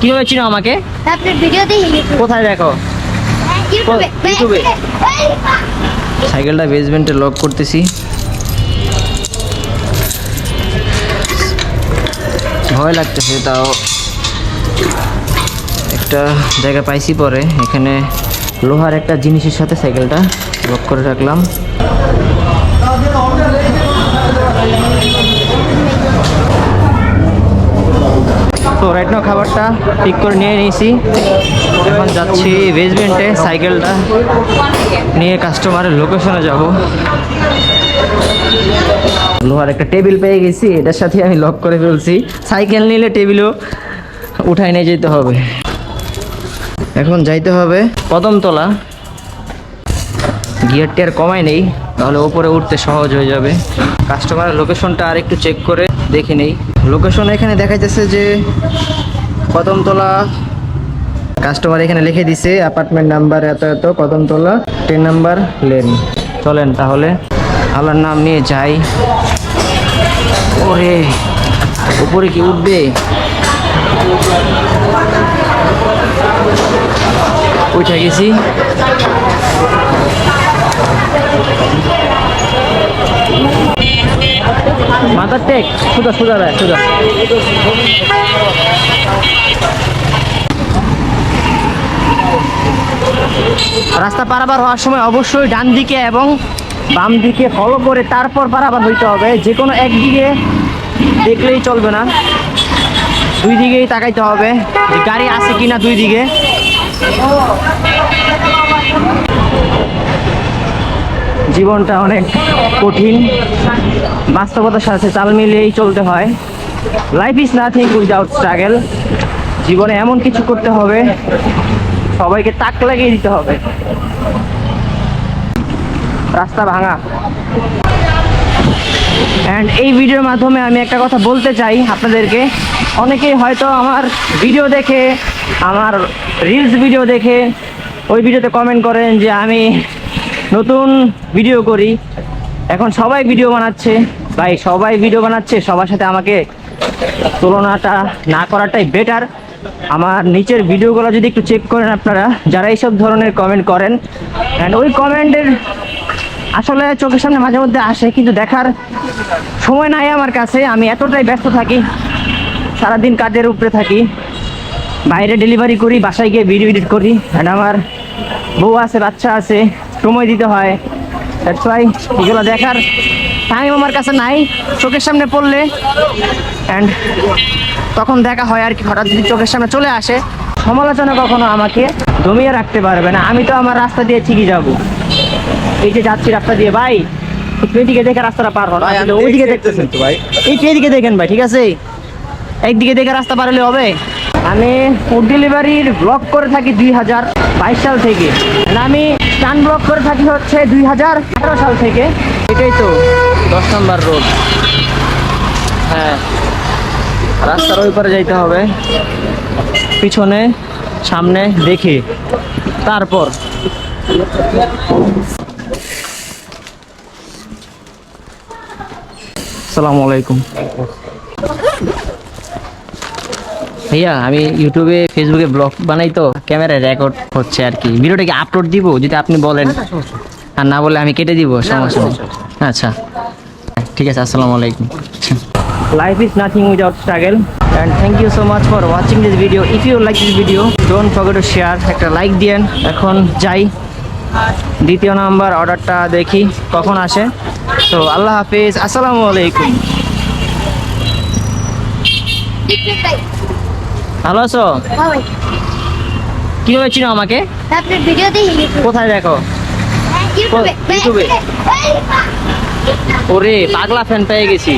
কিভাবে চিনো আমাকে? আপনার ভিডিও দেখি। কোথায় দেখো? ইউটিউবে। সাইকেলটা বেসমেন্টে লক করতেছি। ভয় লাগতেছে, তাও একটা জায়গা পাইছি পরে। এখানে লোহার একটা জিনিসের সাথে সাইকেলটা লক করে রাখলাম। তো রাইট নাও খাবারটা ঠিক করে নিয়ে নিয়েছি। এখন যাচ্ছি বেসমেন্টে সাইকেলটা নিয়ে কাস্টমারের লোকেশনে যাব। লোহার একটা টেবিল পেয়ে গেছি, এটার সাথে আমি লক করে ফেলছি। সাইকেল নিলে টেবিলও উঠাই নিয়ে যেতে হবে। এখন যাইতে হবে কদমতলা। গিয়ারটি আর কমাই নেই, তাহলে ওপরে উঠতে সহজ হয়ে যাবে। কাস্টমারের লোকেশনটা আর একটু চেক করে দেখে নেই। লোকেশন এখানে দেখাইতেছে যে কদমতলা। কাস্টমার এখানে লিখে দিছে অ্যাপার্টমেন্ট নাম্বার এত এত, কদমতলা 10 নাম্বার লেন। চলেন তাহলে আল্লাহর নাম নিয়ে যাই। ওরে উপরে কি উঠবে? উঠে গেছি। মাথার টেক সোজা সোজা দেয় সোজা। রাস্তা পারাবার হওয়ার সময় অবশ্যই ডান দিকে এবং বাম দিকে ফলো করে তারপর পারাবার হইতে হবে। যে কোনো একদিকে দেখলেই চলবে না, দুই দিকেই তাকাইতে হবে যে গাড়ি আছে কিনা দুই দিকে। জীবনটা অনেক কঠিন, বাস্তবতার সাথে তাল মিলিয়েই চলতে হয়। Life is nothing without struggle. জীবনে এমন কিছু করতে হবে, সবাইকে তাক লাগিয়ে দিতে হবে। রাস্তা ভাঙা। অ্যান্ড এই ভিডিওর মাধ্যমে আমি একটা কথা বলতে চাই আপনাদেরকে। অনেকেই হয়তো আমার ভিডিও দেখে, আমার রিলস ভিডিও দেখে ওই ভিডিওতে কমেন্ট করেন যে আমি নতুন ভিডিও করি, এখন সবাই ভিডিও বানাচ্ছে। ভাই সবাই ভিডিও বানাচ্ছে, সবার সাথে আমাকে তুলনাটা না করাটাই বেটার। আমার নিচের ভিডিওগুলো যদি একটু চেক করেন আপনারা, যারা এইসব ধরনের কমেন্ট করেন, অ্যান্ড ওই কমেন্টের আসলে চোখের সামনে মাঝে মধ্যে আসে, কিন্তু দেখার সময় নাই আমার কাছে। আমি এতটাই ব্যস্ত থাকি, সারাদিন কাজের উপরে থাকি, বাইরে ডেলিভারি করি, বাসায় গিয়ে ভিডিও এডিট করি, অ্যান্ড আমার বউ আছে, বাচ্চা আছে, সময় দিতে হয়। দ্যাটস ওয়াই এগুলো দেখার টাইম আমার কাছে নাই। চোখের সামনে পড়লে অ্যান্ড তখন দেখা হয় আর কি। হঠাৎ যদি চোখের সামনে চলে আসে, সমালোচনা কখনো আমাকে দমিয়ে রাখতে পারবে না। আমি তো আমার রাস্তা দিয়ে ঠিকই যাবো। এই যে যাচ্ছি রাস্তা দিয়ে, ভাই এদিকে দেখে রাস্তাটা পার হন, ওইদিকে দেখতেছেন তো ভাই, এইদিকে দেখেন ভাই, ঠিক আছে? একদিকে দেখে রাস্তা পার হলে হবে? আমি ফুড ডেলিভারির ব্লগ করে থাকি 2022 সাল থেকে। আমি স্টান ব্লগ করে থাকি হচ্ছে 2018 সাল থেকে। এটাই তো 10 নম্বর রোড। হ্যাঁ, রাস্তার ওই পারে যাইতে হবে, পিছনে সামনে দেখে তারপর। আসসালামু আলাইকুম ভাইয়া। আমি ইউটিউবে ফেসবুকে ব্লগ বানাই, তো ক্যামেরায় রেকর্ড হচ্ছে আর কি। ভিডিওটা কি আপলোড দিব যদি আপনি বলেন? আর না বলে আমি কেটে দিব, সমস্যা নেই। আচ্ছা ঠিক আছে, আসসালামু আলাইকুম। Life is nothing without struggle, and thank you so much for watching this video. If you like this video, don't forget to share. একটা লাইক দিয়েন। এখন যাই, দ্বিতীয় নাম্বার অর্ডারটা দেখি কখন আসে। তো আল্লাহ হাফিজ, আসসালামু আলাইকুম। ভালো আছো? কিভাবে চিনো আমাকে? আপনার ভিডিও দেখি। কোথায় দেখো? ইউটিউবে। ওরে পাগলা ফ্যান পেয়ে গেছি।